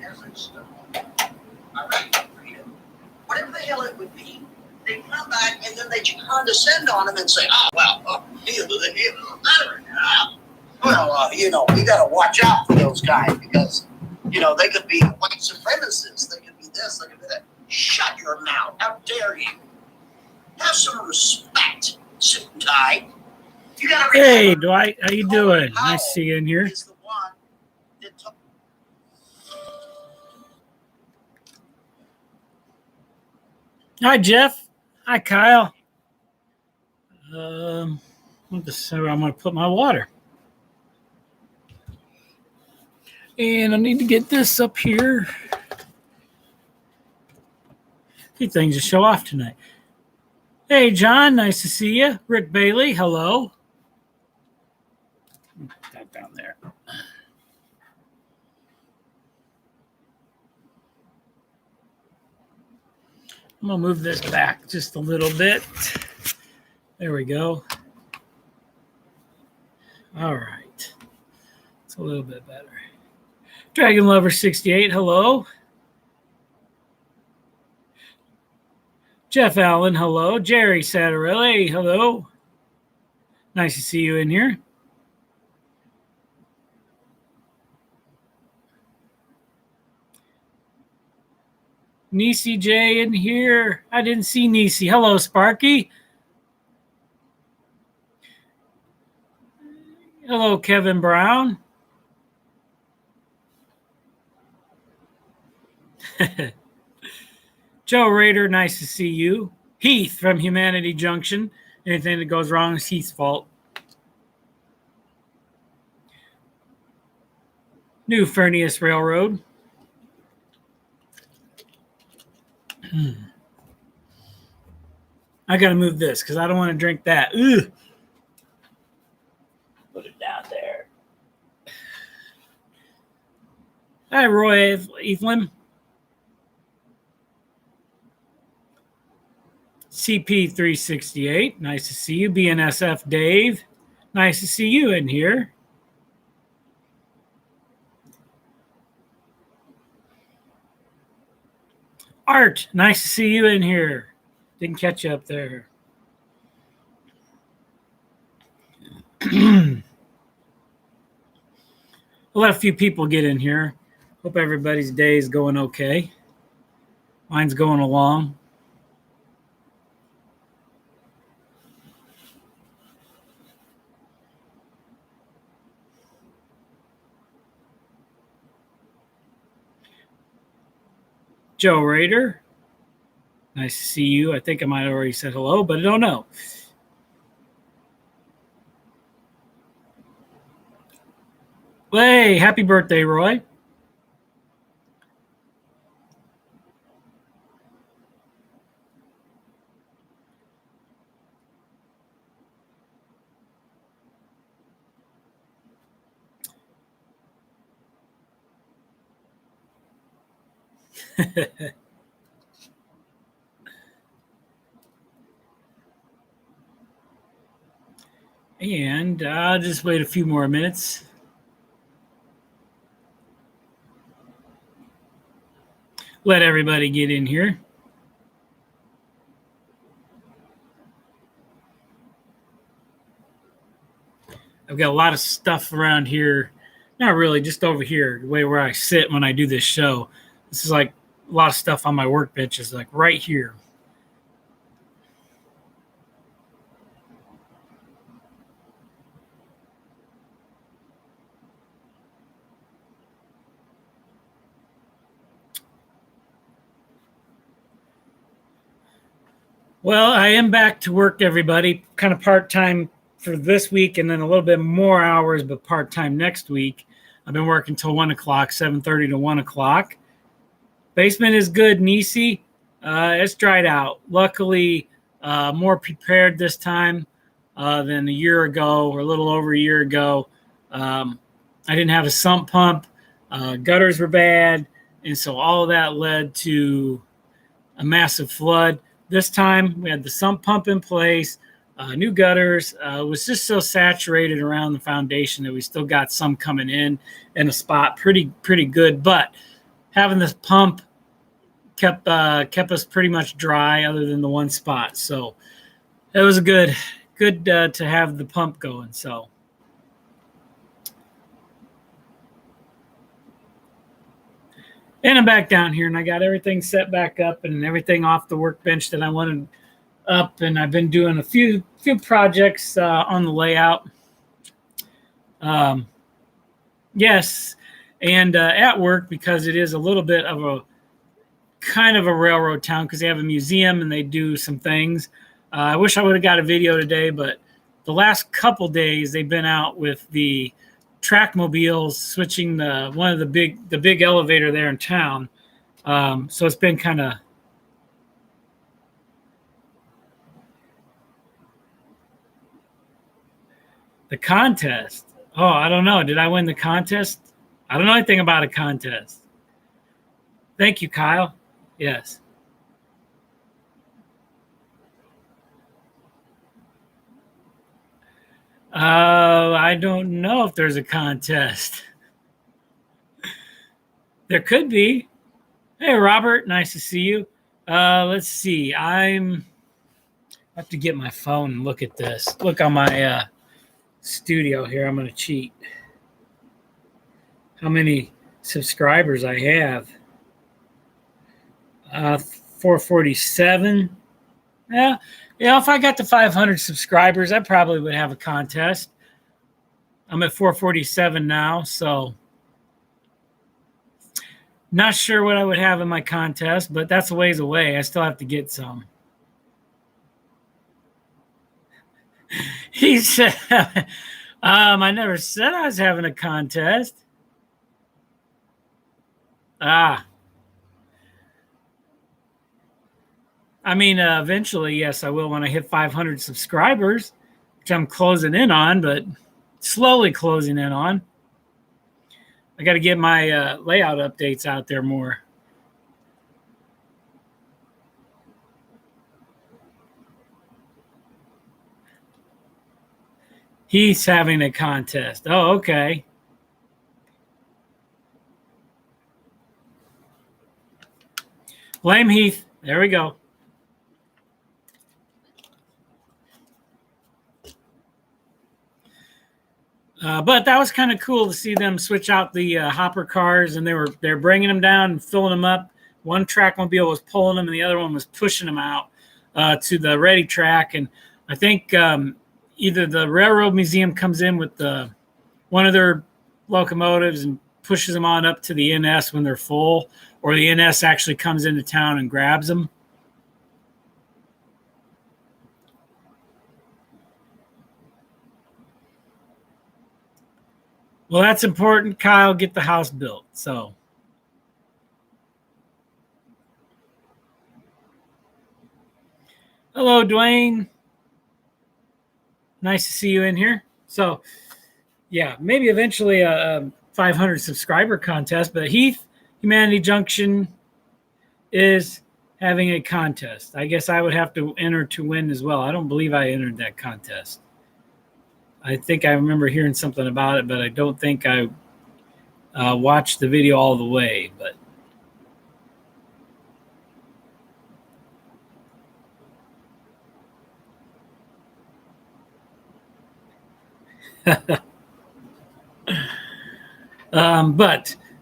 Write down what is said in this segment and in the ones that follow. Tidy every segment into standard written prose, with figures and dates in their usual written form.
desert stuff. All right, freedom. Whatever the hell it would be, they come back and then they condescend on them and say, we got to watch out for those guys because, they could be white supremacists. They could be this, they could be that. Shut your mouth. How dare you? Have some respect, suit and tie. You got to. Hey, Dwight, how you doing? Nice to see you in here. Hi, Jeff. Hi, Kyle. I'm going to put my water. And I need to get this up here. A few things to show off tonight. Hey, John. Nice to see you. Rick Bailey. Hello. Put that down there. I'm going to move this back just a little bit. There we go. All right. It's a little bit better. Dragon Lover 68, hello. Jeff Allen, hello. Jerry Satterelli, hello. Nice to see you in here. Nisi J in here. I didn't see Nisi. Hello, Sparky. Hello, Kevin Brown. Joe Rader, nice to see you. Heath from Humanity Junction. Anything that goes wrong is Heath's fault. New Furnius Railroad. I got to move this because I don't want to drink that. Ugh. Put it down there. Hi, Roy Evelyn. CP368, nice to see you. BNSF Dave, nice to see you in here. Art, nice to see you in here. Didn't catch you up there. We'll let a few people get in here. Hope everybody's day is going okay. Mine's going along. Joe Rader, nice to see you. I think I might have already said hello, but I don't know. Hey, happy birthday, Roy. And I'll just wait a few more minutes. Let everybody get in here. I've got a lot of stuff around here. Not really, just over here, the way where I sit when I do this show. This is like a lot of stuff on my workbench is like right here. Well, I am back to work, everybody. Kind of part-time for this week and then a little bit more hours, but part-time next week. I've been working till 1 o'clock, 7:30 to 1 o'clock. Basement is good, Nisi. It's dried out. Luckily, more prepared this time than a year ago or a little over a year ago. I didn't have a sump pump. Gutters were bad. And so all of that led to a massive flood. This time we had the sump pump in place, new gutters. It was just so saturated around the foundation that we still got some coming in a spot pretty good. But having this pump kept us pretty much dry, other than the one spot. So it was good to have the pump going. So. And I'm back down here, and I got everything set back up and everything off the workbench that I wanted up. And I've been doing a few projects on the layout. Yes, and at work, because it is a little bit of a kind of a railroad town, because they have a museum and they do some things. I wish I would have got a video today, but the last couple days they've been out with the Trackmobiles, switching one of the big elevator there in town. So it's been kind of the contest. Oh, I don't know. Did I win the contest? I don't know anything about a contest. Thank you, Kyle. Yes. I don't know if there's a contest. There could be. Hey, Robert, nice to see you. Let's see. I have to get my phone and look at this. Look on my studio here. I'm going to cheat. How many subscribers I have? 447. Yeah. If I got to 500 subscribers, I probably would have a contest. I'm at 447 now, so not sure what I would have in my contest, but that's a ways away. I still have to get some. He said, I never said I was having a contest. I mean, eventually, yes, I will when I hit 500 subscribers, which I'm closing in on, but slowly closing in on. I got to get my layout updates out there more. He's having a contest. Oh, okay. Blame Heath. There we go. But that was kind of cool to see them switch out the hopper cars, and they're bringing them down and filling them up. One Trackmobile was pulling them, and the other one was pushing them out to the ready track. And I think either the Railroad Museum comes in with one of their locomotives and pushes them on up to the NS when they're full, or the NS actually comes into town and grabs them. Well, that's important, Kyle. Get the house built. So, hello, Dwayne. Nice to see you in here. So, yeah, maybe eventually a 500 subscriber contest. But Heath, Humanity Junction is having a contest. I guess I would have to enter to win as well. I don't believe I entered that contest. I think I remember hearing something about it, but I don't think I watched the video all the way. But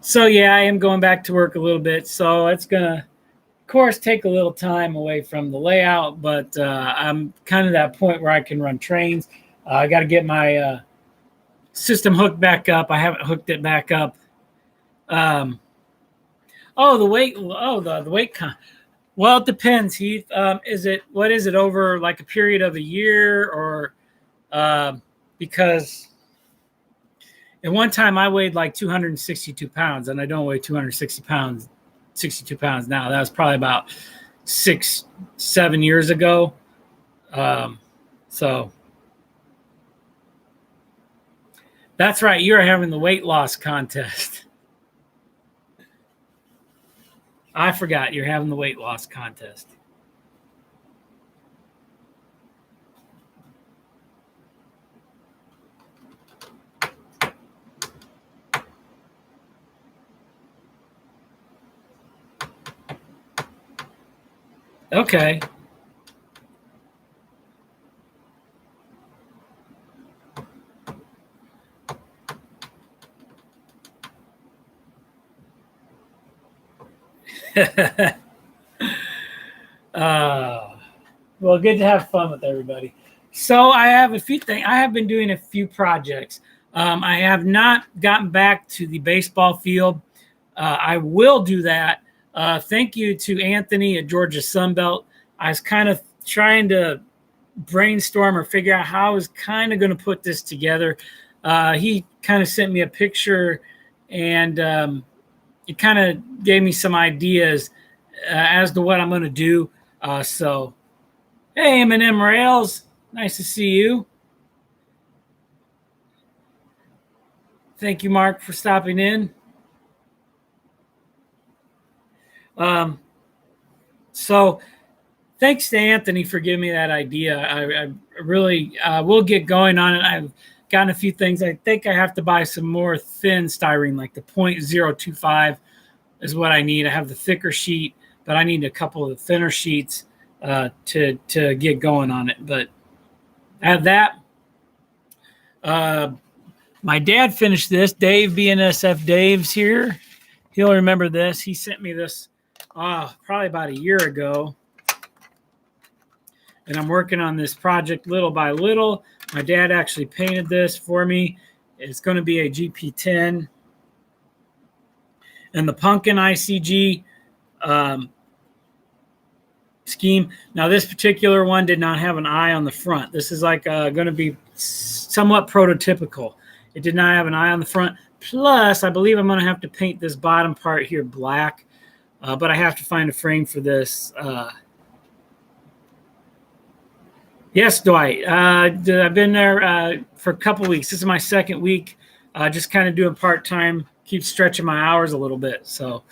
so yeah, I am going back to work a little bit, so it's gonna, of course, take a little time away from the layout. But I'm kind of that point where I can run trains. I got to get my system hooked back up. I haven't hooked it back up. The weight. Oh, the weight con. Well, it depends, Heath. What is it over like a period of a year, or because at one time I weighed like 262 pounds, and I don't weigh 62 pounds now. That was probably about 6-7 years ago. So that's right. You're having the weight loss contest. I forgot you're having the weight loss contest. Okay. uh, well, good to have fun with everybody. So I have a few things. I have been doing a few projects. I have not gotten back to the baseball field. I will do that. Thank you to Anthony at Georgia Sunbelt. I was kind of trying to brainstorm or figure out how I was kind of going to put this together. He kind of sent me a picture, and it kind of gave me some ideas as to what I'm going to do. So, hey, M&M Rails, nice to see you. Thank you, Mark, for stopping in. So thanks to Anthony for giving me that idea. I really will get going on it. I've gotten a few things. I think I have to buy some more thin styrene, like the 0.025 is what I need. I have the thicker sheet, but I need a couple of the thinner sheets to get going on it. But I have that. My dad finished this. Dave, BNSF Dave's here. He'll remember this. He sent me this probably about a year ago. And I'm working on this project little by little. My dad actually painted this for me. It's going to be a GP10. And the Pumpkin ICG scheme. Now, this particular one did not have an eye on the front. This is like going to be somewhat prototypical. It did not have an eye on the front. Plus, I believe I'm going to have to paint this bottom part here black. But I have to find a frame for this. Yes, Dwight. I've been there for a couple weeks. This is my second week. Just kind of doing part-time, keep stretching my hours a little bit. So,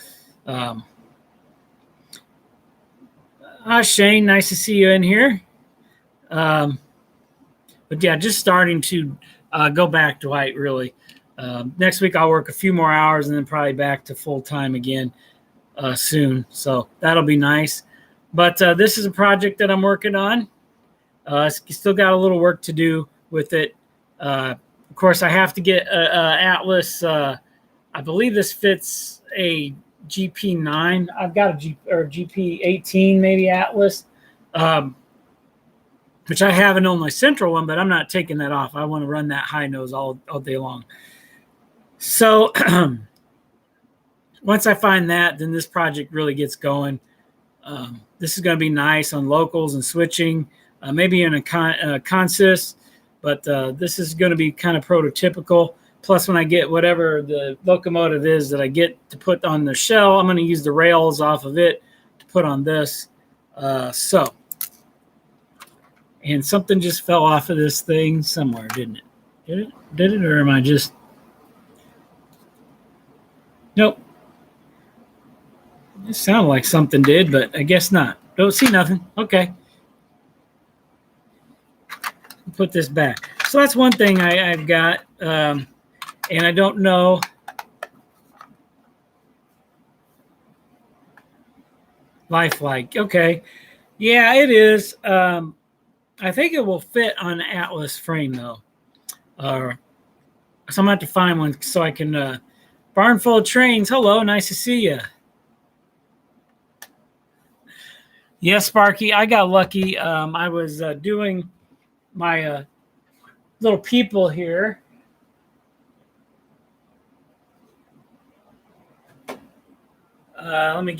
Shane, nice to see you in here. But yeah, just starting to go back, Dwight, really. Next week I'll work a few more hours and then probably back to full-time again soon. So that'll be nice. But this is a project that I'm working on. Still got a little work to do with it. Of course, I have to get Atlas. I believe this fits a GP9. I've got a GP18 maybe Atlas, which I haven't on my central one, but I'm not taking that off. I want to run that high nose all day long. So once I find that, then this project really gets going. This is going to be nice on locals and switching. Maybe in a consist, but this is going to be kind of prototypical. Plus, when I get whatever the locomotive is that I get to put on the shell, I'm going to use the rails off of it to put on this. And something just fell off of this thing somewhere, didn't it? Did it, or am I just? Nope. It sounded like something did, but I guess not. Don't see nothing. Okay. Put this back. So that's one thing I've got, and I don't know. Lifelike. Okay. Yeah, it is. I think it will fit on an Atlas frame, though. So I'm going to have to find one so I can. Barn full of trains. Hello. Nice to see you. Yes, Sparky. I got lucky. I was doing my little people here. Let me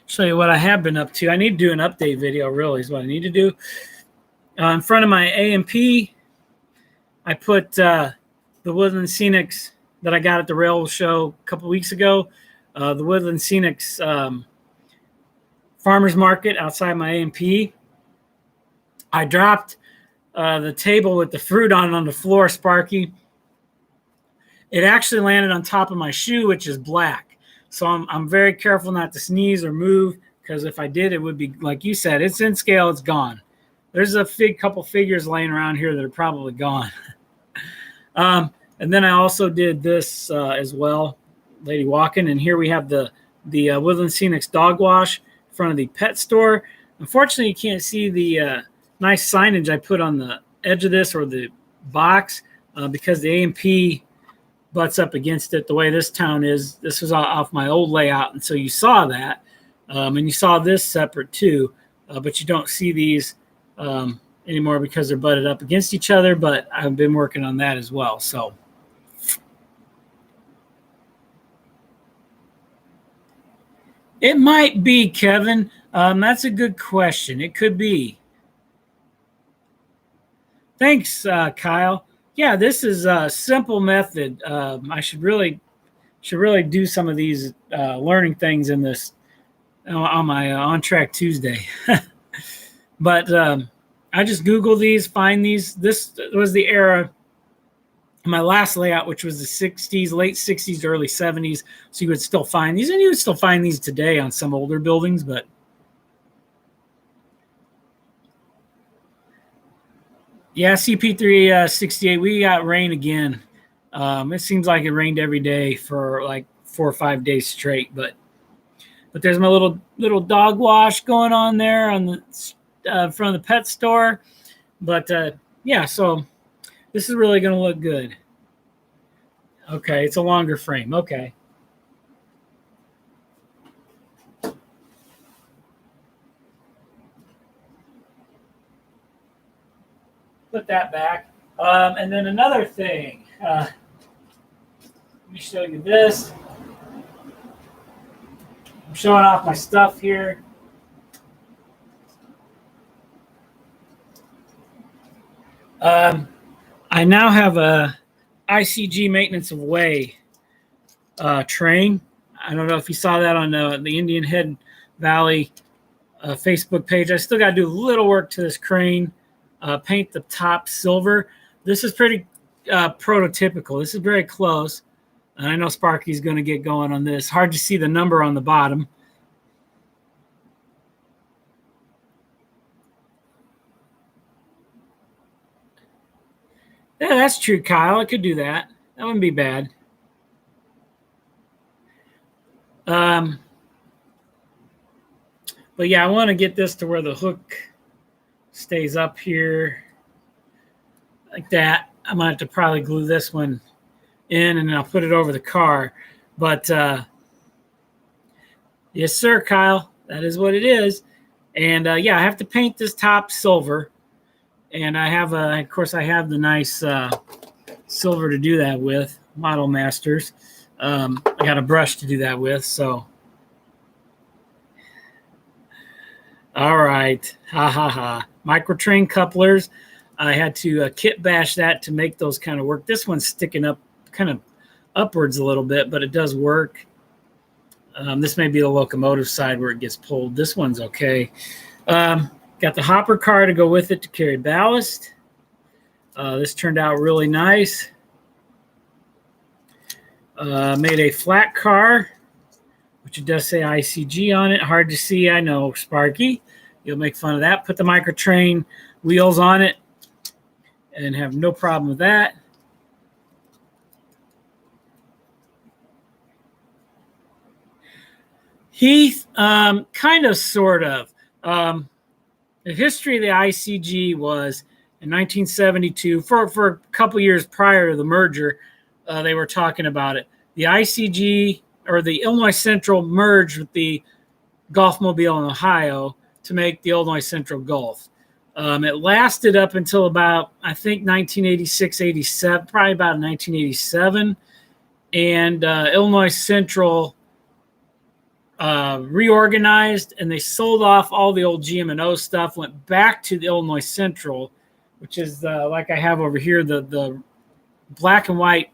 show you what I have been up to. I need to do an update video, really, is what I need to do. In front of my AMP, I put the Woodland Scenics that I got at the rail show a couple weeks ago. The Woodland Scenics farmers market outside my AMP. I dropped the table with the fruit on the floor, Sparky. It actually landed on top of my shoe, which is black. So I'm very careful not to sneeze or move, because if I did, it would be, like you said, it's in scale, it's gone. There's a couple figures laying around here that are probably gone. And then I also did this as well, Lady Walking. And here we have the Woodland Scenics Dog Wash front of the pet store. Unfortunately, you can't see the nice signage I put on the edge of this or the box because the A&P butts up against it the way this town is. This was off my old layout, and so you saw that. And you saw this separate too, but you don't see these anymore because they're butted up against each other, but I've been working on that as well. So it might be, Kevin. That's a good question. It could be. Thanks, Kyle. Yeah, this is a simple method. I should really do some of these learning things in this on my On Track Tuesday. But I just Google these, find these. This was the era, my last layout, which was the 60s, late 60s, early 70s. So you would still find these, and you would still find these today on some older buildings, but yeah, CP3 68, we got rain again. It seems like it rained every day for like 4 or 5 days straight, but there's my little dog wash going on there on the front of the pet store. But yeah, so this is really going to look good. Okay, it's a longer frame. Okay. Put that back. And then another thing. Let me show you this. I'm showing off my stuff here. I now have a ICG Maintenance of Way train. I don't know if you saw that on the Indian Head Valley Facebook page. I still got to do a little work to this crane. Paint the top silver. This is pretty prototypical. This is very close. And I know Sparky's going to get going on this. Hard to see the number on the bottom. Yeah, that's true, Kyle. I could do that. That wouldn't be bad. But yeah, I want to get this to where the hook stays up here like that. I might have to probably glue this one in, and then I'll put it over the car. But yes, sir, Kyle. That is what it is. And yeah, I have to paint this top silver. And I have, of course, I have the nice silver to do that with, Model Masters. I got a brush to do that with, so. All right, ha ha ha. Microtrain couplers. I had to kit bash that to make those kind of work. This one's sticking up kind of upwards a little bit, but it does work. This may be the locomotive side where it gets pulled. This one's okay. Got the hopper car to go with it to carry ballast. This turned out really nice. Made a flat car, which it does say ICG on it. Hard to see, I know, Sparky. You'll make fun of that. Put the Microtrain wheels on it and have no problem with that. Heath, kind of, sort of. The history of the ICG was in 1972, for a couple years prior to the merger, they were talking about it. The ICG, or the Illinois Central, merged with the Gulfmobile in Ohio to make the Illinois Central Gulf. It lasted up until about, I think, 1986, 87, probably about 1987. And Illinois Central reorganized, and they sold off all the old GM&O stuff, went back to the Illinois Central, which is like I have over here, the black and white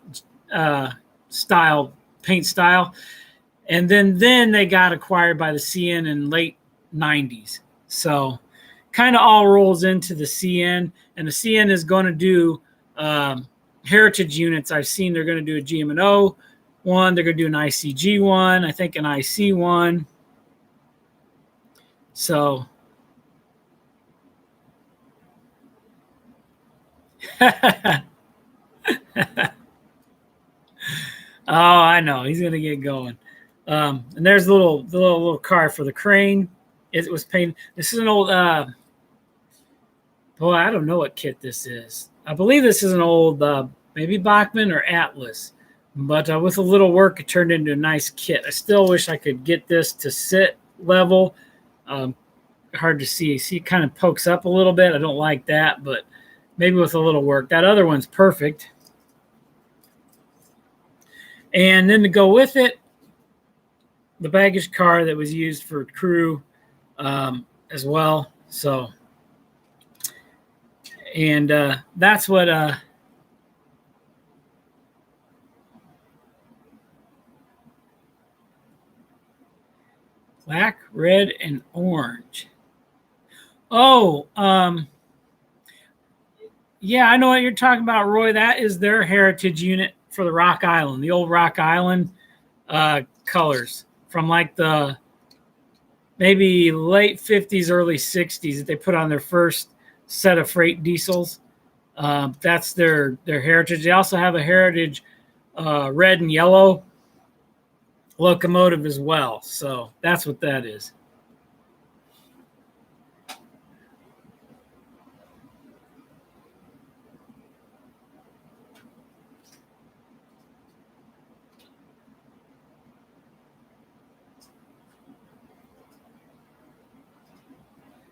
style, paint style. And then they got acquired by the CN in late 90s. So kind of all rolls into the CN, and the CN is going to do heritage units. I've seen they're going to do a GM&O one. They're going to do an ICG one. I think an IC one. So oh, I know. He's going to get going. And there's the little car for the crane. It was painted. This is an old. Boy, I don't know what kit this is. I believe this is an old maybe Bachman or Atlas, but with a little work, it turned into a nice kit. I still wish I could get this to sit level. Hard to see. See, it kind of pokes up a little bit. I don't like that, but maybe with a little work. That other one's perfect. And then to go with it, the baggage car that was used for crew as well. So, and that's what black, red, and orange. Oh, yeah, I know what you're talking about, Roy. That is their heritage unit for the Rock Island, the old Rock Island colors from like the maybe late 50s, early 60s that they put on their first set of freight diesels. That's their heritage. They also have a heritage red and yellow locomotive as well. So that's what that is.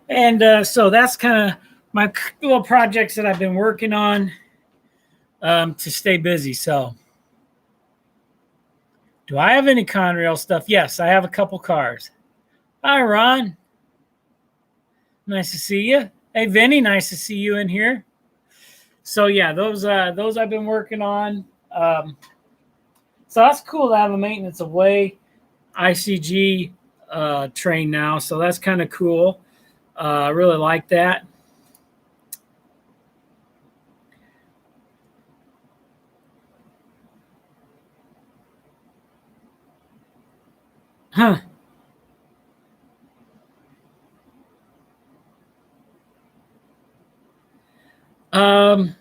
And so that's kind of my little projects that I've been working on to stay busy. So do I have any Conrail stuff? Yes, I have a couple cars. Hi, Ron. Nice to see you. Hey, Vinny, nice to see you in here. So yeah, those I've been working on. So that's cool to have a maintenance away ICG train now. So that's kind of cool. I really like that. Huh. Um,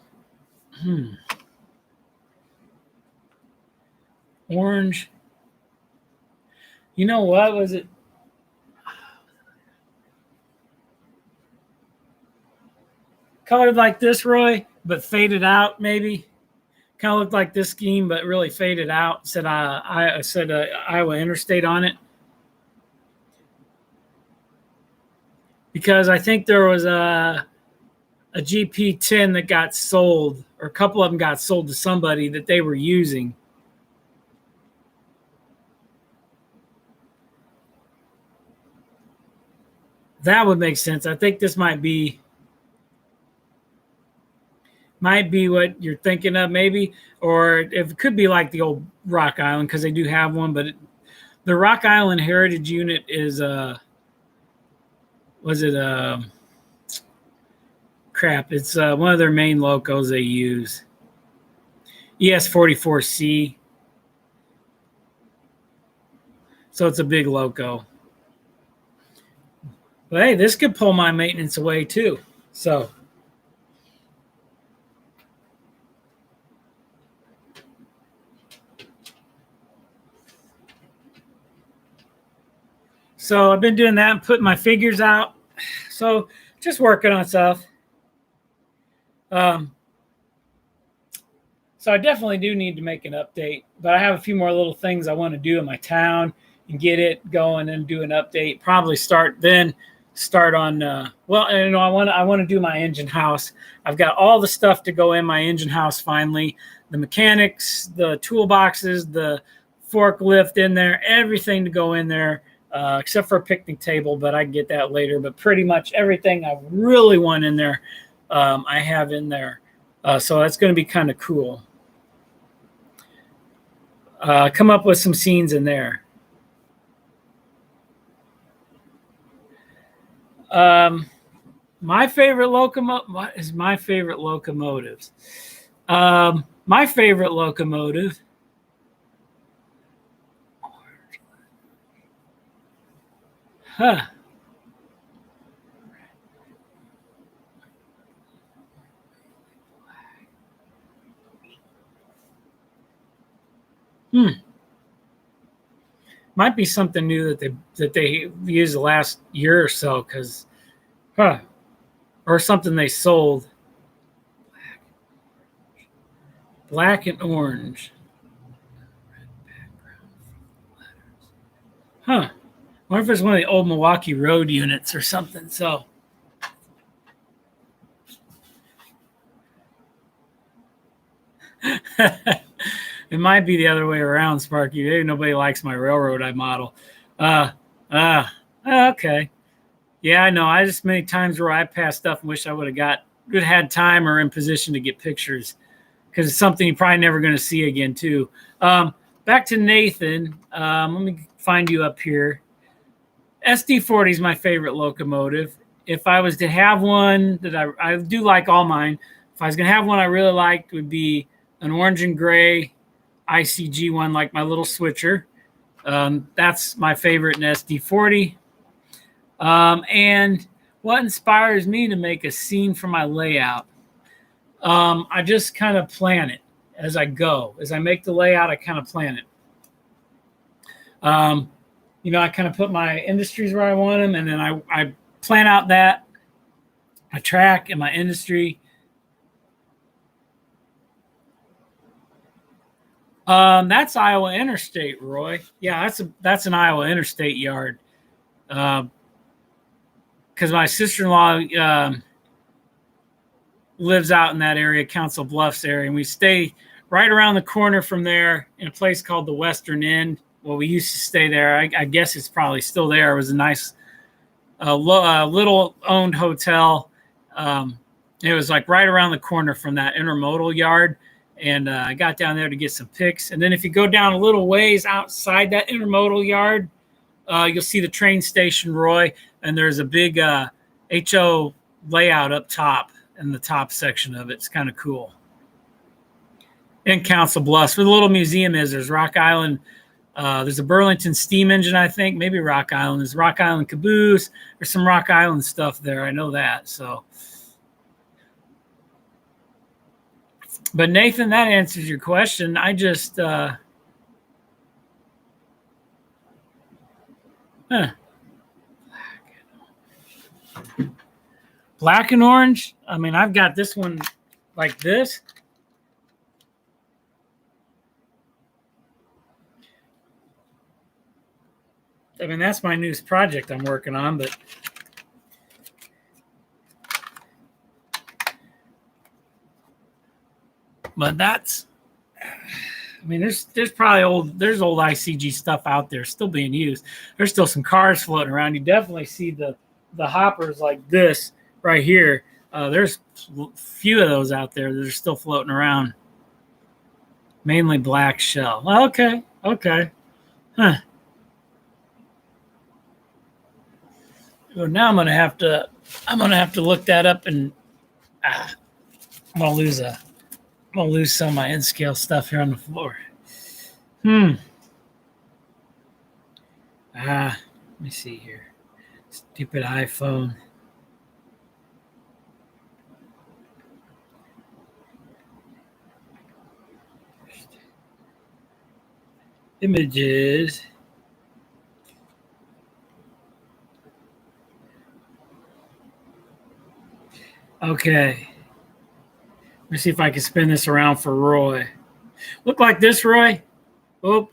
Orange. You know what was it? Colored like this, Roy, but faded out maybe. Kind of looked like this scheme, but really faded out. Said I said Iowa Interstate on it because I think there was a GP10 that got sold, or a couple of them got sold to somebody that they were using. That would make sense. I think this might be what you're thinking of, maybe, or it could be like the old Rock Island because they do have one. But the Rock Island Heritage Unit is crap? It's one of their main locos they use. ES44C. So it's a big loco. But hey, this could pull my maintenance away too. So I've been doing that and putting my figures out. So just working on stuff. So I definitely do need to make an update, but I have a few more little things I want to do in my town and get it going and do an update. Probably start on I want to do my engine house. I've got all the stuff to go in my engine house finally. The mechanics, the toolboxes, the forklift in there, everything to go in there. Except for a picnic table, but I can get that later. But pretty much everything I really want in there, I have in there. So that's going to be kind of cool. Come up with some scenes in there. My favorite locomotive. What is my favorite locomotives? My favorite locomotive. Huh. Might be something new that they used the last year or so, because, or something they sold. Black and orange. Huh. I wonder if it's one of the old Milwaukee Road units or something. So. It might be the other way around, Sparky. Maybe nobody likes my railroad I model. Okay. Yeah, I know. I just many times where I pass stuff and wish I would have had time or in position to get pictures, because it's something you're probably never going to see again, too. Back to Nathan. Let me find you up here. SD40 is my favorite locomotive. If I was to have one that I do like all mine, if I was going to have one I really liked, would be an orange and gray ICG one, like my little switcher. That's my favorite in SD40. And what inspires me to make a scene for my layout? I just kind of plan it as I go. As I make the layout, I kind of plan it. I kind of put my industries where I want them, and then I plan out that my track and my industry. That's Iowa Interstate, Roy. Yeah, that's an Iowa Interstate yard. Because my sister-in-law lives out in that area, Council Bluffs area, and we stay right around the corner from there in a place called the Western Inn. Well, we used to stay there. I guess it's probably still there. It was a nice little owned hotel. It was like right around the corner from that intermodal yard. And I got down there to get some pics. And then if you go down a little ways outside that intermodal yard, you'll see the train station, Roy. And there's a big HO layout up top in the top section of it. It's kind of cool. In Council Bluffs, where the little museum is, there's Rock Island. There's a Burlington steam engine, I think. Maybe Rock Island. There's Rock Island caboose. There's some Rock Island stuff there. I know that. So. But Nathan, that answers your question. I just, Black and orange. I mean, I've got this one like this. I mean, that's my newest project I'm working on, but that's, I mean, there's probably old ICG stuff out there still being used. There's still some cars floating around. You definitely see the hoppers like this right here. There's a few of those out there that are still floating around. Mainly black shell. Okay. Huh. Well, now I'm gonna have to look that up, and I'm gonna lose some of my N-scale stuff here on the floor. Let me see here. Stupid iPhone. Images. Okay. Let me see if I can spin this around for Roy. Look like this, Roy. Oh,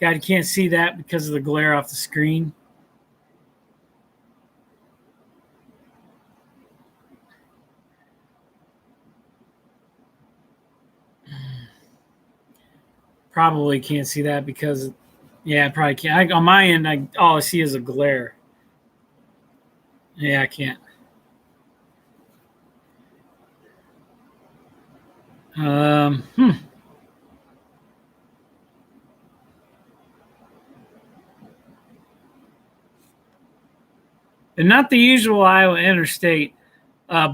God, you can't see that because of the glare off the screen. Probably can't see that because, yeah, I probably can't. On my end, all I see is a glare. Yeah, I can't. And not the usual Iowa Interstate,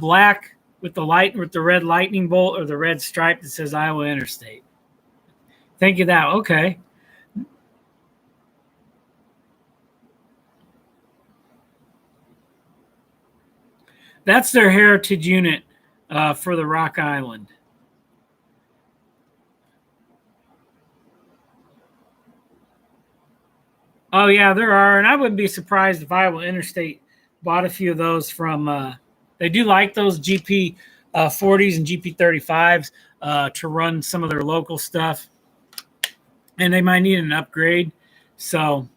black with the red lightning bolt or the red stripe that says Iowa Interstate. Think of that. Okay. That's their heritage unit for the Rock Island. Oh yeah, there are, and I wouldn't be surprised if Iowa Interstate bought a few of those from. They do like those GP 40s and GP 35s to run some of their local stuff, and they might need an upgrade. So,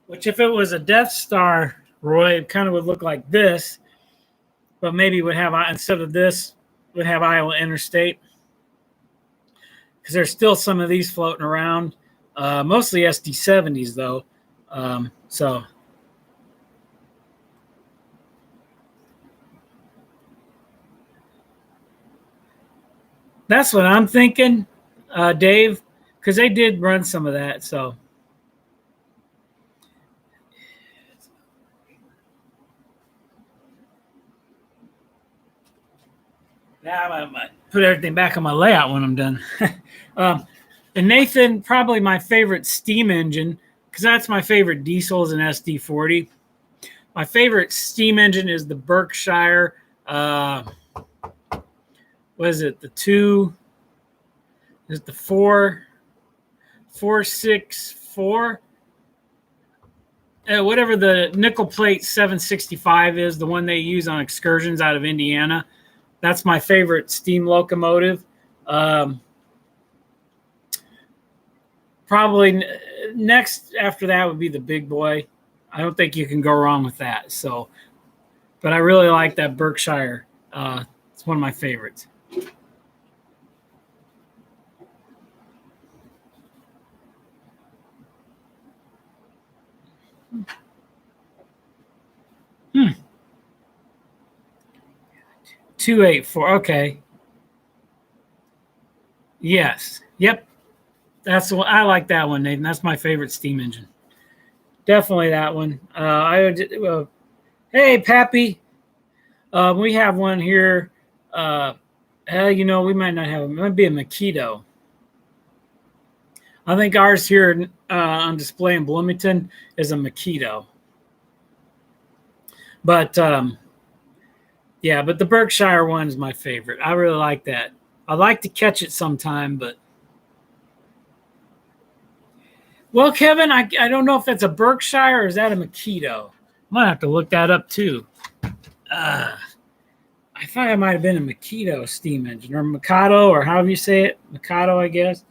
which if it was a Death Star, Roy, it kind of would look like this, but maybe would have instead of this would have Iowa Interstate. Because there's still some of these floating around, mostly SD70s though. So that's what I'm thinking, Dave, because they did run some of that. So now I might put everything back on my layout when I'm done. And Nathan, probably my favorite steam engine, because that's my favorite diesels in SD40. My favorite steam engine is the Berkshire. What is it? The 2? Is it the 464? Whatever the nickel plate 765 is, the one they use on excursions out of Indiana. That's my favorite steam locomotive. Probably next after that would be the big boy. I don't think you can go wrong with that. So, but I really like that Berkshire. It's one of my favorites. Hmm. 284. Okay. Yes. Yep. That's what I like that one, Nathan. That's my favorite steam engine. Definitely that one. Hey, Pappy. We have one here. We might not have it. It might be a Makito. I think ours here on display in Bloomington is a Makito. But yeah, but the Berkshire one is my favorite. I really like that. I'd like to catch it sometime, but well, Kevin, I don't know if that's a Berkshire or is that a Makito. I might have to look that up too. I thought it might have been a Makito steam engine or Mikado or however you say it. Mikado, I guess.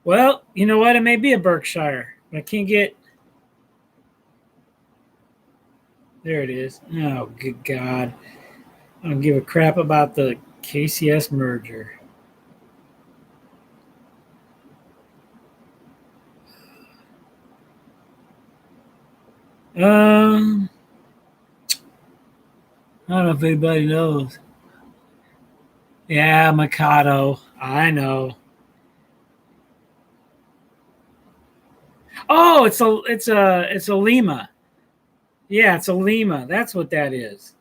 Well, you know what? It may be a Berkshire, but I can't get. There it is. Oh, good God. I don't give a crap about the KCS merger. I don't know if anybody knows. Yeah, Mikado. I know. Oh, it's a Lima. Yeah, it's a Lima. That's what that is.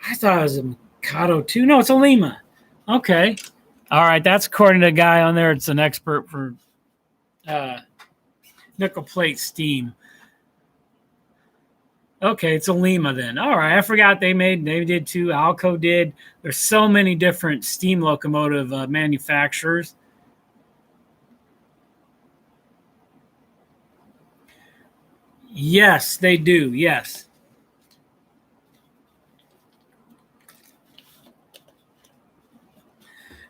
I thought it was a Mikado too. No, it's a Lima. Okay. All right. That's according to a guy on there. It's an expert for nickel plate steam. Okay, it's a Lima then. All right. I forgot they did too. Alco did. There's so many different steam locomotive manufacturers. Yes, they do. Yes.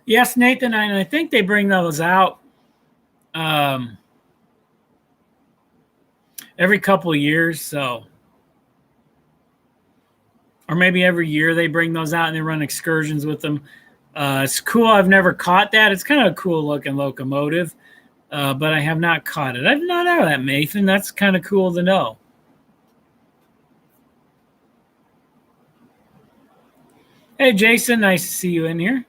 Yes, Nathan, and I think they bring those out every couple of years. So, or maybe every year they bring those out and they run excursions with them. It's cool. I've never caught that. It's kind of a cool looking locomotive, but I have not caught it. I've not out of that, Nathan. That's kind of cool to know. Hey, Jason, nice to see you in here.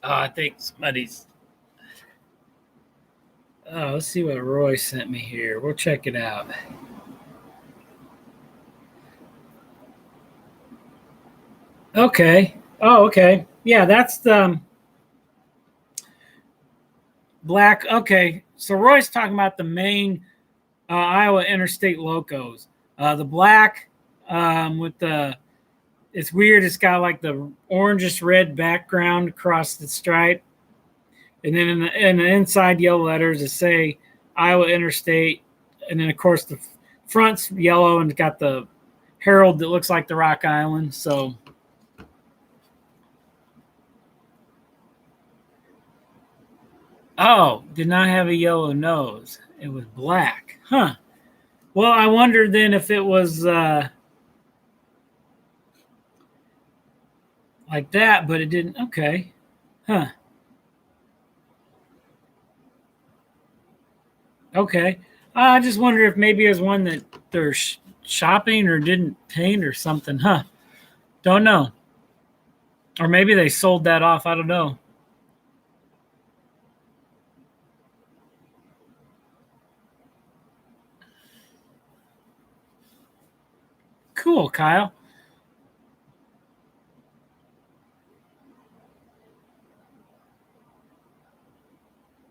I think somebody's. Oh, let's see what Roy sent me here. We'll check it out. Okay. Oh, okay. Yeah, that's the black. Okay. So Roy's talking about the main Iowa interstate locos. The black with the, it's weird. It's got like the orangish red background across the stripe. And then in the inside yellow letters that say Iowa Interstate. And then, of course, the front's yellow and it's got the herald that looks like the Rock Island. So, oh, did not have a yellow nose. It was black. Huh. Well, I wonder then if it was like that, but it didn't. Okay. Huh. Okay. I just wonder if maybe it was one that they're shopping or didn't paint or something. Huh. Don't know. Or maybe they sold that off. I don't know. Cool, Kyle.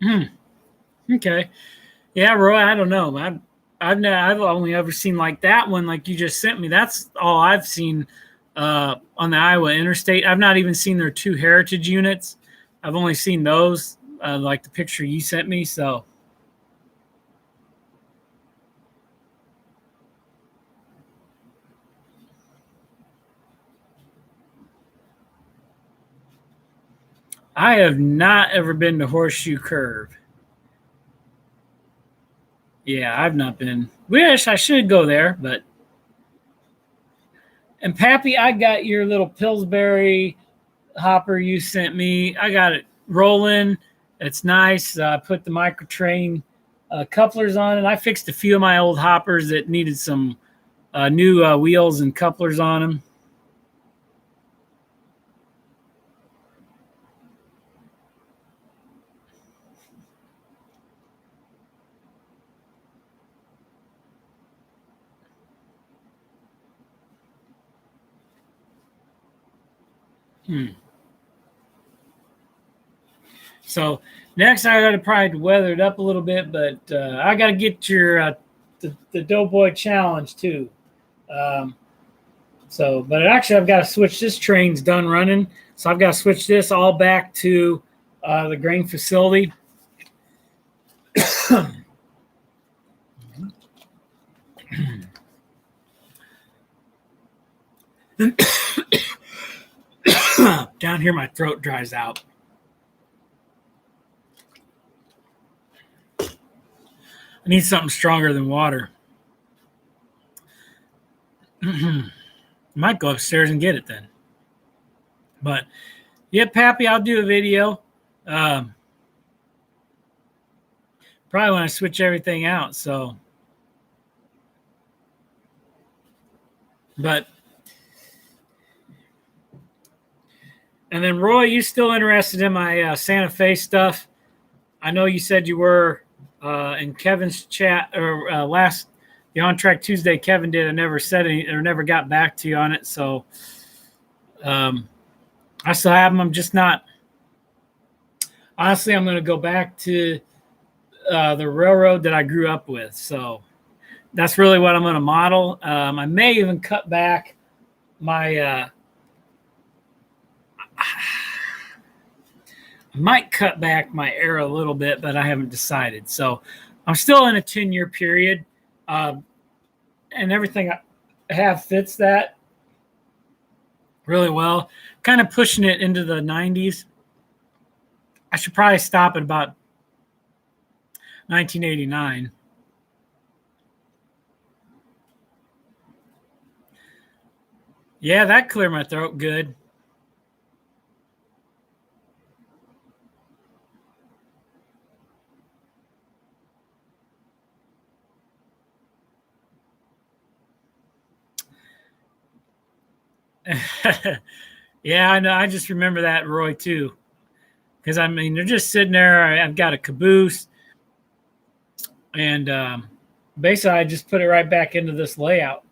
Hmm. Okay. Yeah, Roy. I don't know. I've only ever seen like that one, like you just sent me. That's all I've seen on the Iowa Interstate. I've not even seen their two heritage units. I've only seen those, like the picture you sent me. So, I have not ever been to Horseshoe Curve. Yeah, I've not been. Wish I should go there, but. And Pappy, I got your little Pillsbury hopper you sent me. I got it rolling. It's nice. I put the microtrain couplers on it. I fixed a few of my old hoppers that needed some new wheels and couplers on them. Hmm. So next, I got to probably weather it up a little bit, but I got to get your the Doughboy Challenge too. Um, so, but actually, I've got to switch. This train's done running, so I've got to switch this all back to the grain facility. Down here, my throat dries out. I need something stronger than water. Might go upstairs and get it then. But yeah, Pappy, I'll do a video. Um, Probably when I switch everything out. So, but and then Roy, you still interested in my Santa Fe stuff? I know you said you were in Kevin's chat or last the On Track Tuesday. Kevin did. I never said any or never got back to you on it. So I still have them. I'm just not. Honestly, I'm going to go back to the railroad that I grew up with. So that's really what I'm going to model. I may even cut back my. I might cut back my era a little bit, but I haven't decided. So I'm still in a 10-year period, and everything I have fits that really well. Kind of pushing it into the 90s. I should probably stop at about 1989. Yeah, that cleared my throat good. Yeah, I know. I just remember that, Roy, too. because I mean they're just sitting there. I've got a caboose, and basically I just put it right back into this layout.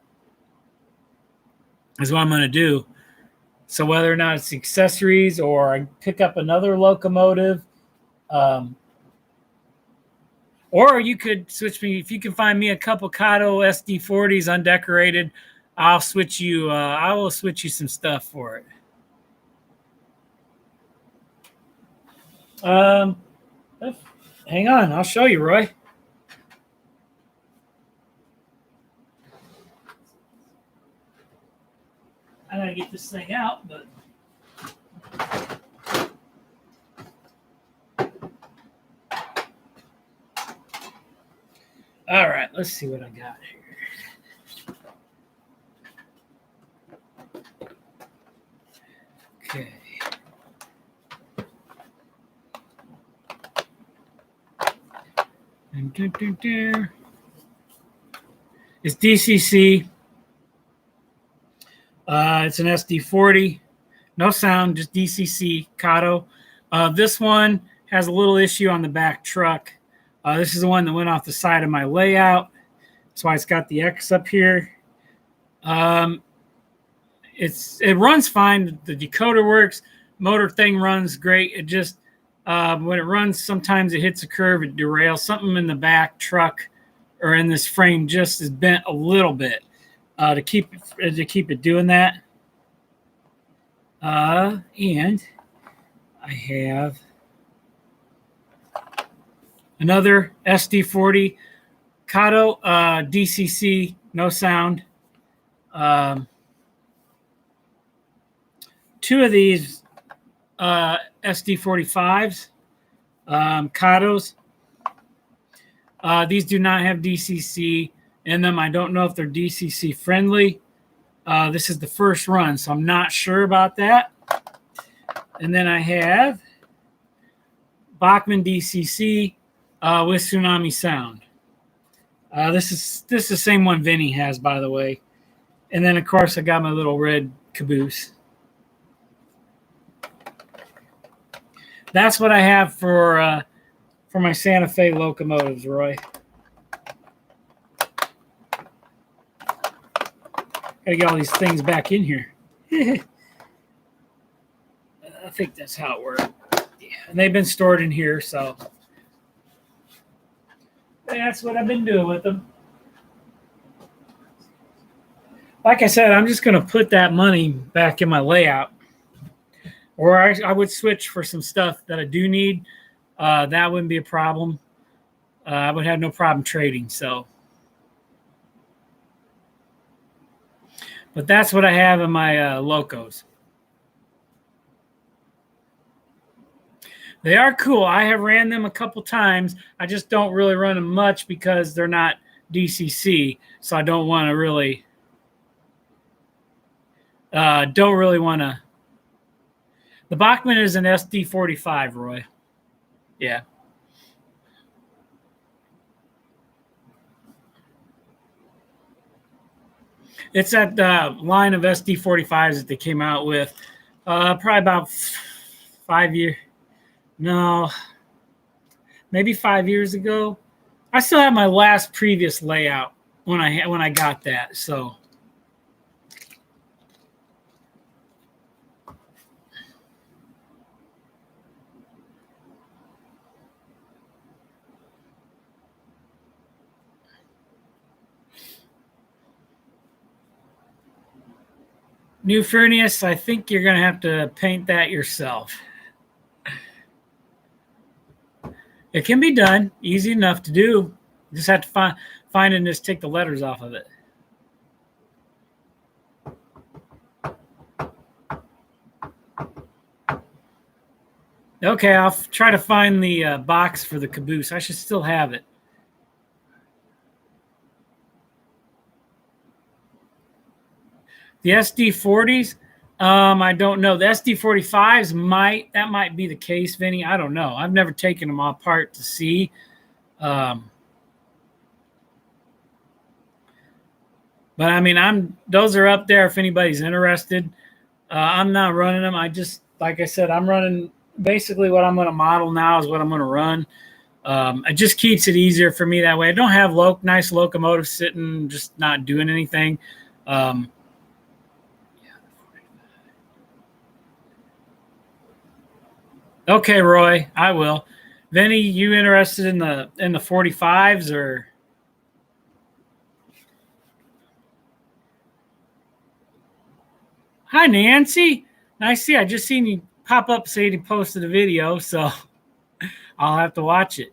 Is what I'm going to do. So whether or not it's accessories or I pick up another locomotive, or you could switch me if you can find me a couple Kato SD40s undecorated. I'll switch you. I will switch you some stuff for it. Hang on, I'll show you, Roy. I gotta get this thing out, but all right, let's see what I got here. Okay. It's DCC. It's an SD40. No sound, just DCC Kato. This one has a little issue on the back truck. This is the one that went off the side of my layout. That's why it's got the X up here. It runs fine. The decoder works. Motor thing runs great. It just when it runs, sometimes it hits a curve, it derails. Something in the back truck or in this frame just is bent a little bit to keep it doing that. And I have another SD40 Kato DCC, no sound. Two of these SD45s, Katos. These do not have DCC in them. I don't know if they're DCC friendly. This is the first run, so I'm not sure about that. And then I have Bachmann DCC with Tsunami sound. This is the same one Vinny has, by the way. And then of course I got my little red caboose. That's what I have for my Santa Fe locomotives, Roy. Gotta get all these things back in here. I think that's how it works. Yeah. And they've been stored in here, so that's what I've been doing with them. Like I said, I'm just going to put that money back in my layout. Or I would switch for some stuff that I do need. That wouldn't be a problem. I would have no problem trading. So, but that's what I have in my locos. They are cool. I have ran them a couple times. I just don't really run them much because they're not DCC. So I don't want to really, The Bachmann is an SD45, Roy. Yeah. It's that line of SD45s that they came out with probably about 5 years. No, maybe 5 years ago. I still have my last previous layout when I got that. So. New furnace, I think you're going to have to paint that yourself. It can be done, easy enough to do. You just have to find and just take the letters off of it. Okay, I'll try to find the box for the caboose. I should still have it. The SD40s, I don't know. The SD45s might be the case, Vinny. I don't know. I've never taken them apart to see. But I mean, those are up there if anybody's interested. I'm not running them. I just, like I said, I'm running basically what I'm going to model now is what I'm going to run. It just keeps it easier for me that way. I don't have nice locomotive sitting, just not doing anything. Okay, Roy, I will. Vinny, you interested in the 45s or? Hi, Nancy. Nice to see you. I just seen you pop up saying you posted a video, so I'll have to watch it.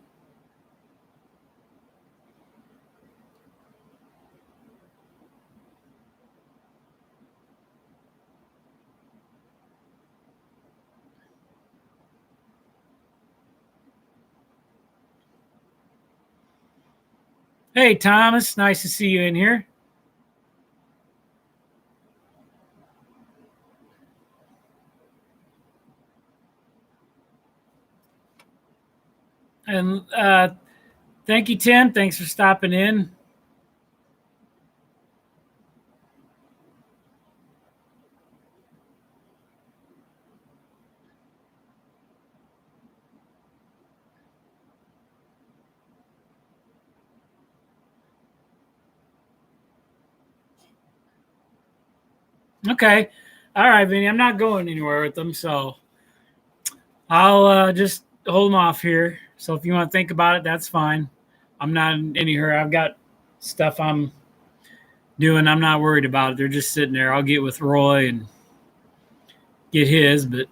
Hey, Thomas. Nice to see you in here. And thank you, Tim. Thanks for stopping in. Okay. All right, Vinny. I'm not going anywhere with them, so I'll just hold them off here. So if you want to think about it, that's fine. I'm not in any hurry. I've got stuff I'm doing. I'm not worried about it. They're just sitting there. I'll get with Roy and get his, but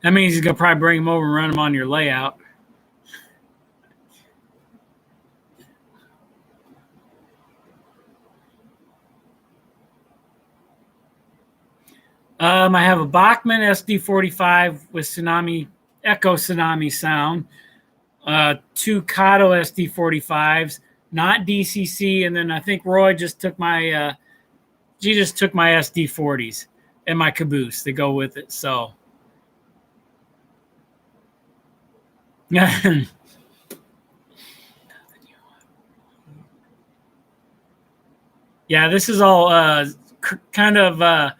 that means he's going to probably bring them over and run them on your layout. I have a Bachmann SD45 with Echo Tsunami sound, two Kato SD45s, not DCC, and then I think Roy just took my SD40s and my caboose to go with it. So, yeah. Yeah, this is all kind of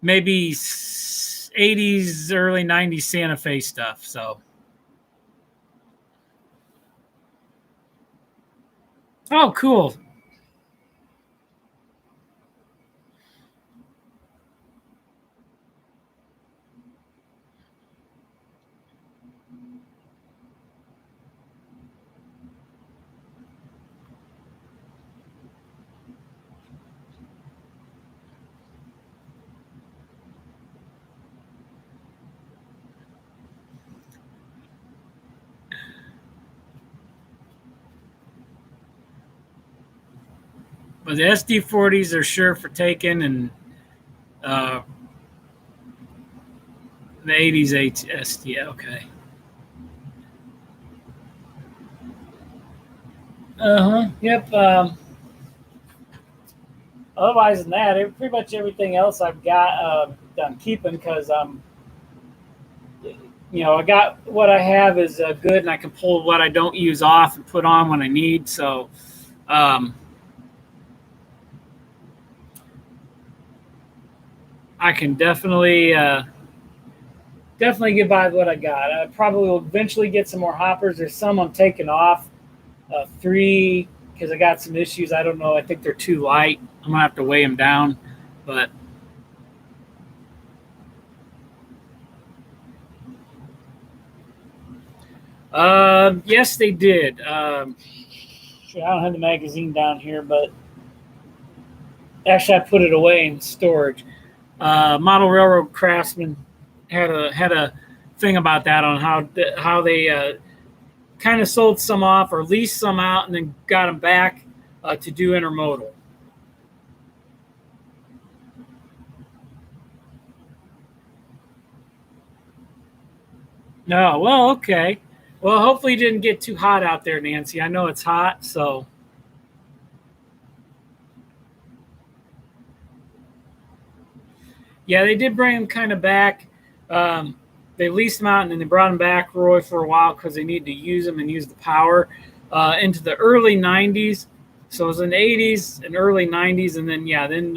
maybe 80s, early 90s Santa Fe stuff. So, oh, cool. But the SD40s are sure for taking, and the 80s SD, okay. Yep. Otherwise than that, pretty much everything else I've got I'm keeping because I got what I have is good, and I can pull what I don't use off and put on when I need. So, I can definitely get by with what I got. I probably will eventually get some more hoppers. There's some I'm taking off, 3 because I got some issues. I don't know. I think they're too light. I'm gonna have to weigh them down, but. Yes, they did. I don't have the magazine down here, but actually, I put it away in storage. Model Railroad Craftsman had a thing about that on how they kind of sold some off or leased some out and then got them back to do intermodal. No, well, okay. Well, hopefully it didn't get too hot out there, Nancy. I know it's hot, so. Yeah, they did bring them kind of back. They leased them out and then they brought them back, Roy, for a while because they needed to use them and use the power into the early 90s. So it was in the 80s and early 90s. And then,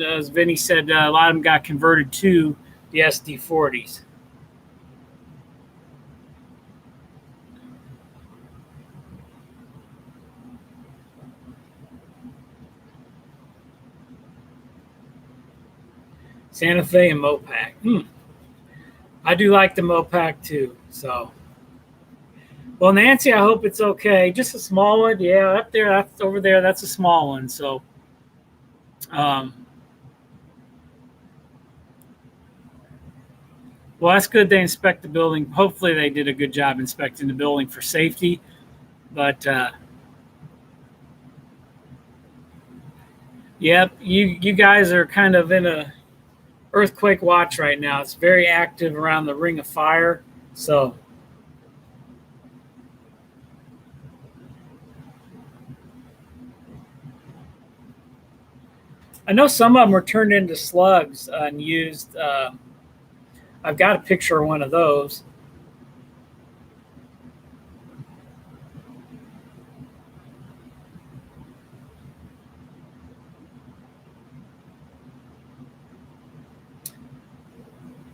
as Vinny said, a lot of them got converted to the SD40s. Santa Fe and Mopac. I do like the Mopac too. So, well, Nancy, I hope it's okay. Just a small one, yeah. Up there, that's over there. That's a small one. So, well, that's good. They inspect the building. Hopefully, they did a good job inspecting the building for safety. But yep, you guys are kind of in a earthquake watch right now. It's very active around the Ring of Fire. So I know some of them were turned into slugs and used. I've got a picture of one of those.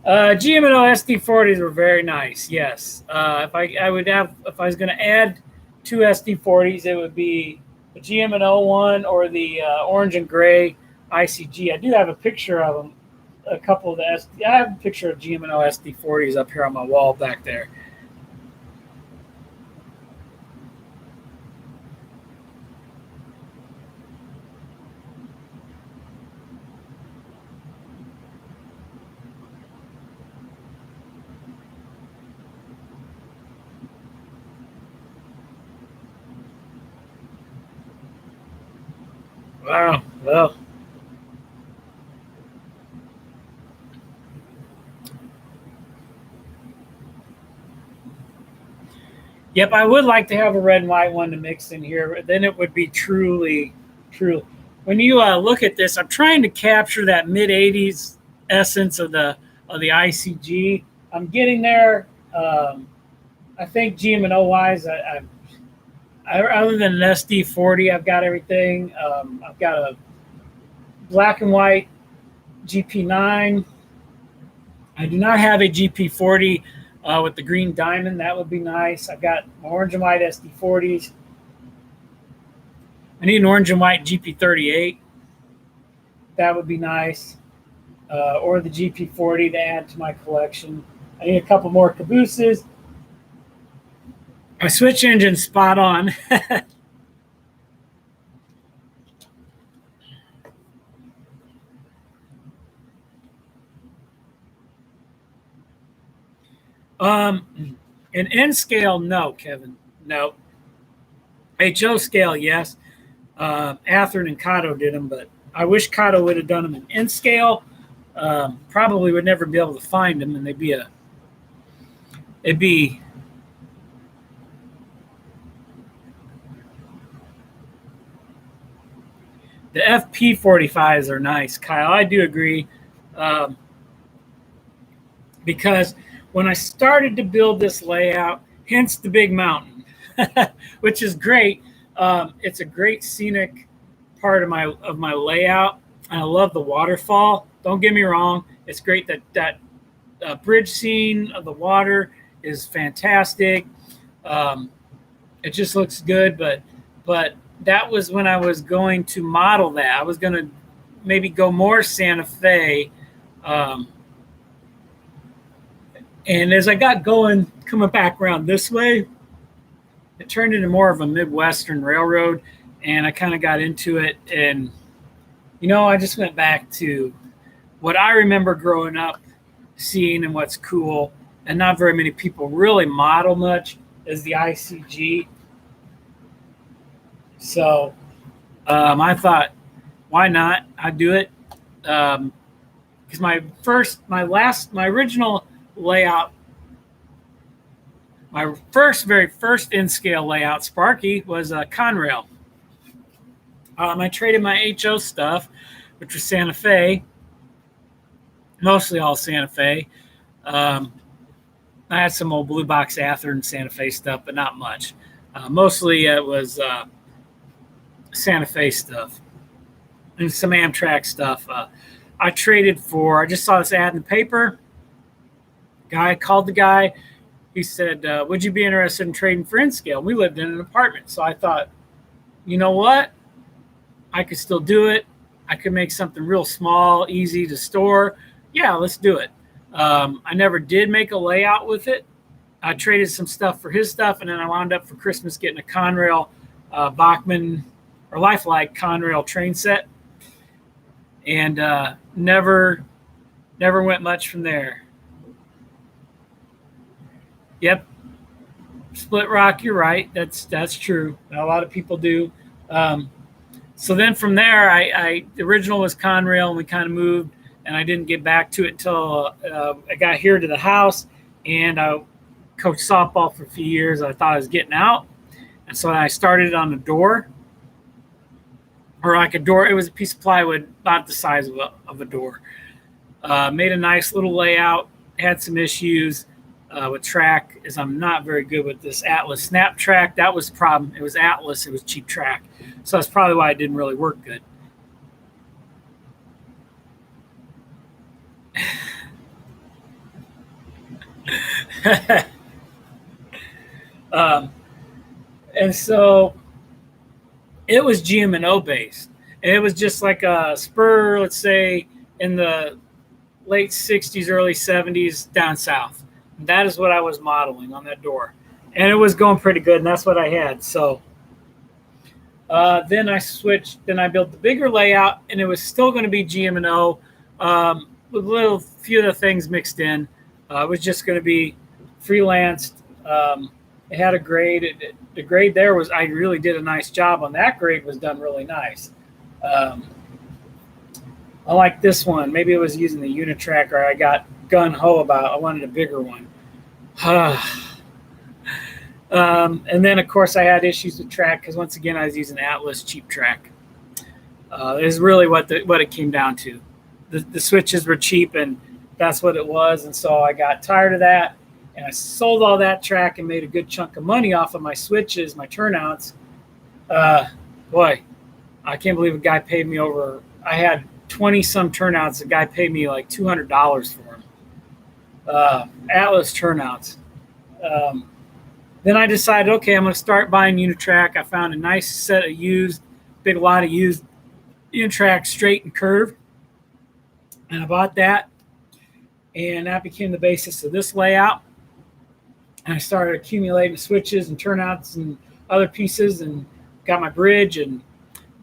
GM&O SD40s were very nice. Yes, if I was going to add two SD40s, it would be the GM&O one or the orange and gray ICG. I do have a picture of them. A couple of the I have a picture of GM&O SD40s up here on my wall back there. Wow. Well, yep, I would like to have a red and white one to mix in here. Then it would be truly, true. When you look at this, I'm trying to capture that mid '80s essence of the ICG. I'm getting there. I think GM&O wise, other than an SD40, I've got everything. I've got a black and white GP9. I do not have a GP40 with the green diamond. That would be nice. I've got orange and white SD40s. I need an orange and white GP38. That would be nice. Or the GP40 to add to my collection. I need a couple more cabooses. My switch engine's spot on. An N scale, no, Kevin, no. HO scale, yes. Athearn and Kato did them, but I wish Kato would have done them in N scale. Probably would never be able to find them, and it'd be the FP45s are nice, Kyle. I do agree, because when I started to build this layout, hence the big mountain, which is great. It's a great scenic part of my layout. And I love the waterfall. Don't get me wrong; it's great that bridge scene of the water is fantastic. It just looks good, but that was when I was going to model that. I was going to maybe go more Santa Fe. And as I got going, coming back around this way, it turned into more of a Midwestern railroad, and I kind of got into it. And, I just went back to what I remember growing up seeing and what's cool, and not very many people really model much, is the ICG. So I thought, why not? I'd do it. Because my original layout, my very first in-scale layout, Sparky, was Conrail. I traded my HO stuff, which was Santa Fe, mostly all Santa Fe. I had some old Blue Box Athearn Santa Fe stuff, but not much. Mostly it was Santa Fe stuff and some Amtrak stuff. I just saw this ad in the paper. Guy called the guy. He said, would you be interested in trading for N-Scale? We lived in an apartment. So I thought, you know what? I could still do it. I could make something real small, easy to store. Yeah, let's do it. I never did make a layout with it. I traded some stuff for his stuff, and then I wound up for Christmas getting a Conrail Bachmann or Lifelike Conrail train set, and never went much from there. Yep, split rock. You're right. That's true. A lot of people do. So then from there, the original was Conrail, and we kind of moved, and I didn't get back to it until I got here to the house, and I coached softball for a few years. I thought I was getting out, and so I started on a door, or like a door. It was a piece of plywood, about the size of a door. Made a nice little layout. Had some issues with track, as I'm not very good with this Atlas Snap Track. That was the problem. It was Atlas. It was cheap track. So that's probably why it didn't really work good. And so it was GM&O based. And it was just like a spur, let's say, in the late 60s, early 70s down south. And that is what I was modeling on that door. And it was going pretty good, and that's what I had. So then I switched. Then I built the bigger layout, and it was still going to be GM&O with a little few of the things mixed in. It was just going to be freelanced. It had a grade. The grade there was, I really did a nice job on that. Grade was done really nice. I like this one. Maybe it was using the Unitracker. I got gun-ho about. I wanted a bigger one. And then, of course, I had issues with track because, once again, I was using Atlas cheap track. Is really what it came down to. The switches were cheap, and that's what it was. And so I got tired of that, and I sold all that track and made a good chunk of money off of my switches, my turnouts. Boy, I can't believe a guy paid me over. I had 20-some turnouts. The guy paid me like $200 for them. Atlas turnouts. Then I decided, okay, I'm going to start buying Unitrack. I found a nice set of big lot of used Unitrack straight and curved. And I bought that. And that became the basis of this layout. And I started accumulating switches and turnouts and other pieces and got my bridge, and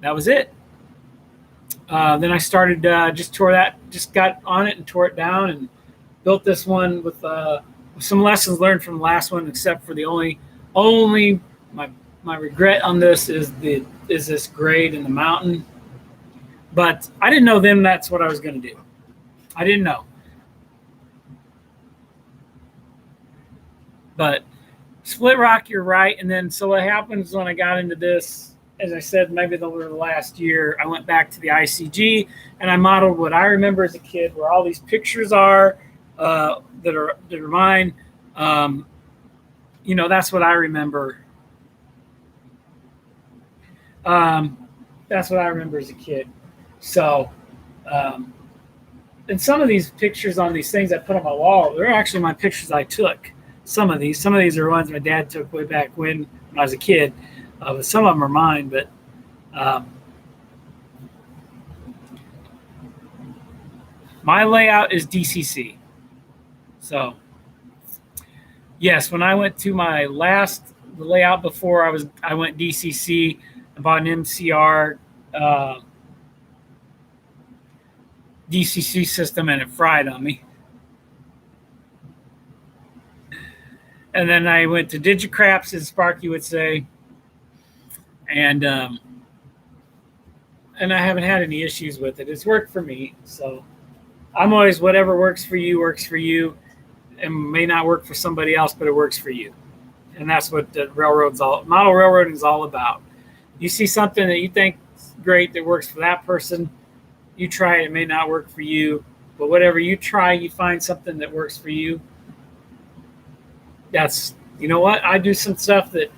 that was it. Then I started, just got on it and tore it down and built this one with some lessons learned from the last one, except for the only my regret on this is this grade in the mountain. But I didn't know then that's what I was going to do. I didn't know. But split rock, you're right. And then so what happens when I got into this, as I said, maybe over the last year, I went back to the ICG and I modeled what I remember as a kid, where all these pictures are that are mine. That's what I remember. That's what I remember as a kid. So, and some of these pictures on these things I put on my wall, they're actually my pictures I took. Some of these are ones my dad took way back when I was a kid. But some of them are mine. But my layout is DCC. So, yes, when I went to the layout before I went DCC, I bought an MCR DCC system, and it fried on me. And then I went to Digicraps, as Sparky would say, and I haven't had any issues with it. It's worked for me, so I'm always, whatever works for you. It may not work for somebody else, but it works for you. And that's what the model railroading is all about. You see something that you think is great that works for that person, you try it. It may not work for you, but whatever you try, you find something that works for you. That's, you know what? I do some stuff that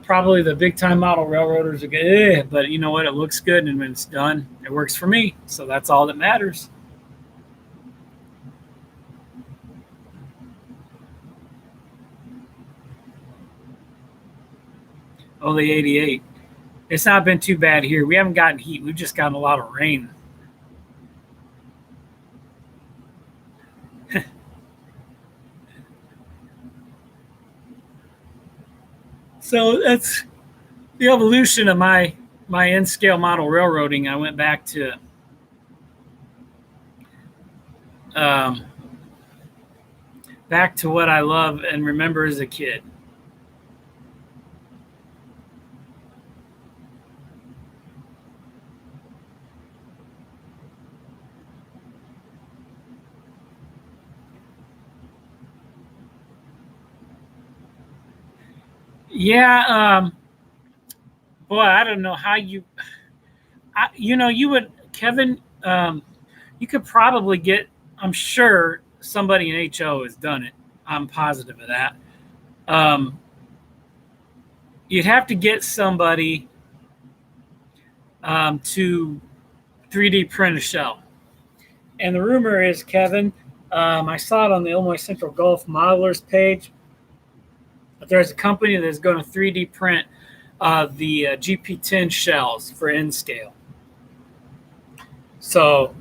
probably the big time model railroaders are good, but you know what? It looks good, and when it's done, it works for me. So that's all that matters. Only 88. It's not been too bad here. We haven't gotten heat. We've just gotten a lot of rain. So that's the evolution of my N-scale model railroading. I went back to what I love and remember as a kid. Yeah, boy, I don't know how you would, Kevin, you could probably get, I'm sure somebody in HO has done it. I'm positive of that. You'd have to get somebody to 3D print a shell. And the rumor is, Kevin, I saw it on the Illinois Central Gulf Modelers page, but there's a company that's going to 3D print the GP10 shells for N-scale. So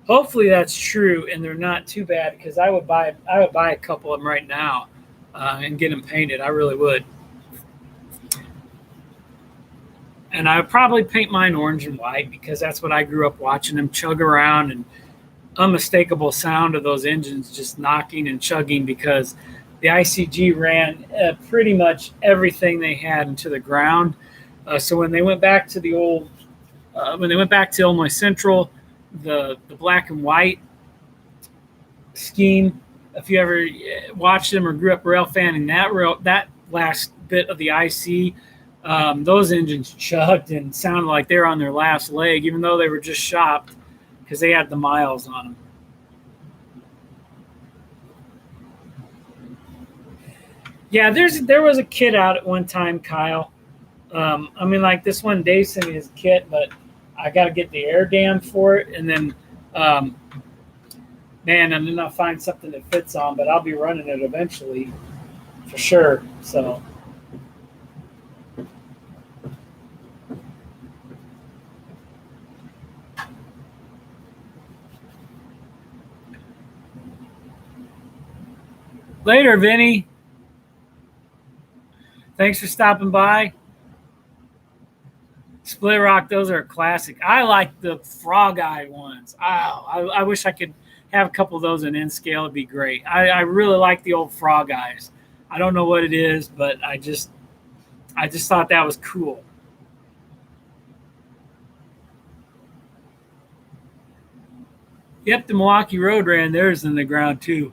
hopefully that's true, and they're not too bad, because I would buy a couple of them right now and get them painted. I really would. And I would probably paint mine orange and white, because that's what I grew up watching them chug around, and unmistakable sound of those engines just knocking and chugging, because the ICG ran pretty much everything they had into the ground. So when they went back to Illinois Central, the black and white scheme, if you ever watched them or grew up rail fanning that last bit of the IC, those engines chugged and sounded like they were on their last leg, even though they were just shopped, because they had the miles on them. Yeah, there was a kit out at one time, Kyle. I mean, like this one, Dave sent me his kit, but I got to get the air dam for it, and then, and then I'll find something that fits on, but I'll be running it eventually, for sure. So. Later, Vinny. Thanks for stopping by. Split Rock, those are a classic. I like the frog eye ones. I wish I could have a couple of those in N-scale. It'd be great. I really like the old frog eyes. I don't know what it is, but I just thought that was cool. Yep, the Milwaukee Road ran theirs in the ground too.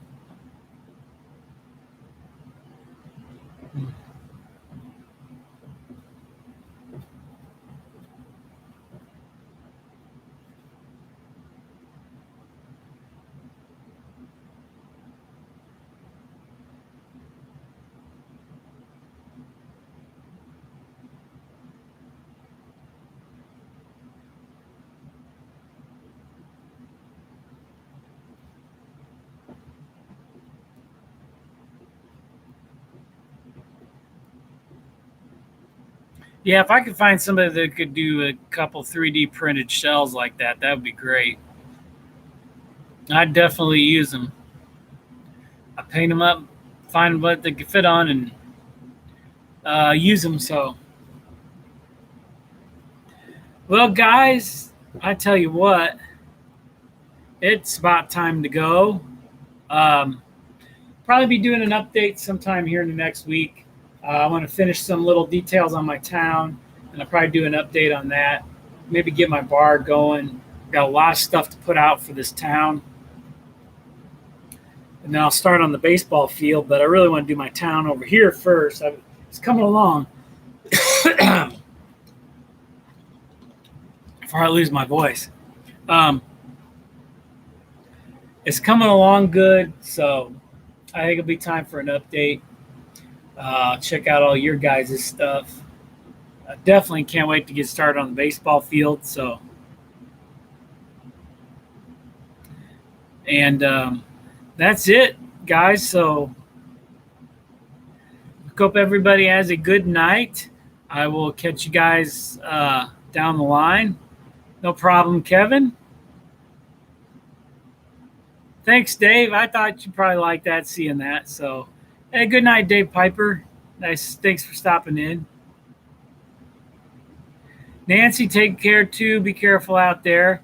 Yeah, if I could find somebody that could do a couple 3D printed shells like that, that would be great. I'd definitely use them. I paint them up, find what they could fit on, and use them. So, well, guys, I tell you what, it's about time to go. Probably be doing an update sometime here in the next week. I want to finish some little details on my town, and I'll probably do an update on that. Maybe get my bar going. Got a lot of stuff to put out for this town. And then I'll start on the baseball field, but I really want to do my town over here first. It's coming along. Before I lose my voice. It's coming along good, so I think it'll be time for an update. Check out all your guys' stuff. I definitely can't wait to get started on the baseball field. So, and that's it, guys. So, hope everybody has a good night. I will catch you guys down the line. No problem, Kevin. Thanks, Dave. I thought you'd probably like that, seeing that. So, hey, good night, Dave Piper. Nice. Thanks for stopping in. Nancy, take care too. Be careful out there.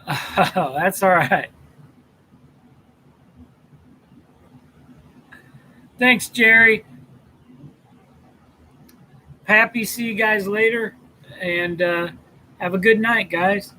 Oh, that's all right. Thanks, Jerry. Happy see you guys later, and have a good night, guys.